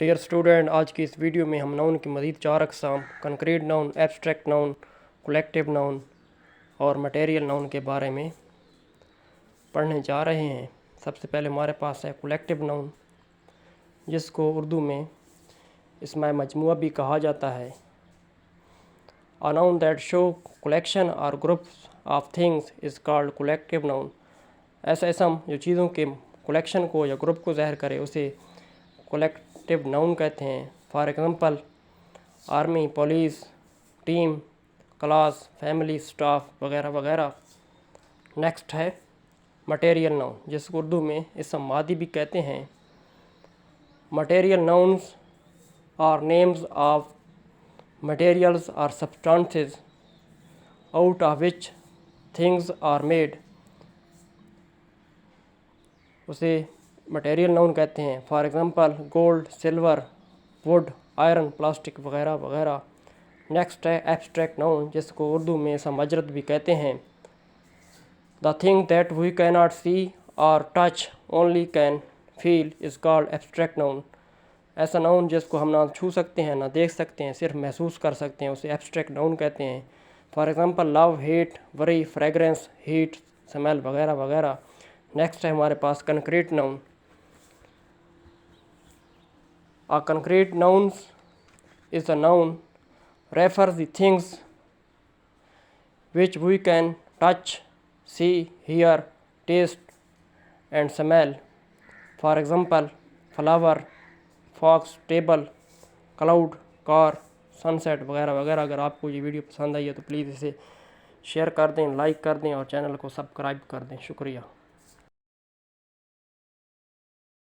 Dear student, आज की इस वीडियो में हम नाउन की मज़ीद 4 अक़साम concrete noun, abstract noun, collective noun और मटेरियल नाउन के बारे में पढ़ने जा रहे हैं। सबसे पहले हमारे पास है कलेक्टिव नाउन, जिसको उर्दू में इसमें मजमुआ भी कहा जाता है। A noun that show collection और groups of things is called collective noun. ऐसा इसम जो चीज़ों के कलेक्शन को या ग्रुप को ज़ाहिर करे उसे कलेक्टिव नाउन कहते हैं। For example army, police, team, class, family, staff वगैरह वगैरह। नेक्स्ट है मटेरियल नाउन, जिसको उर्दू में इसम मादी भी कहते हैं। Material nouns are names of materials are substances out of which things are made. उसे मटेरियल नाउन कहते हैं। For example gold, silver, wood, iron, plastic वगैरह वगैरह। नेक्स्ट है एब्स्ट्रैक्ट नाउन, जिसको उर्दू में समजरत भी कहते हैं। The thing that we can not see और touch only can feel is called abstract noun. ऐसा नाउन जिसको हम ना छू सकते हैं ना देख सकते हैं, सिर्फ महसूस कर सकते हैं, उसे एब्स्ट्रैक्ट नाउन कहते हैं। For example love, hate, worry, fragrance, heat, smell वगैरह वगैरह। नेक्स्ट है हमारे पास concrete noun. A concrete noun is a noun refers the things which we can touch, see, hear, taste and smell. For example, flower, fox, table, cloud, car, sunset वगैरह वगैरह। अगर आपको ये वीडियो पसंद आई है तो प्लीज़ इसे शेयर कर दें, लाइक कर दें और चैनल को सब्सक्राइब कर दें। शुक्रिया।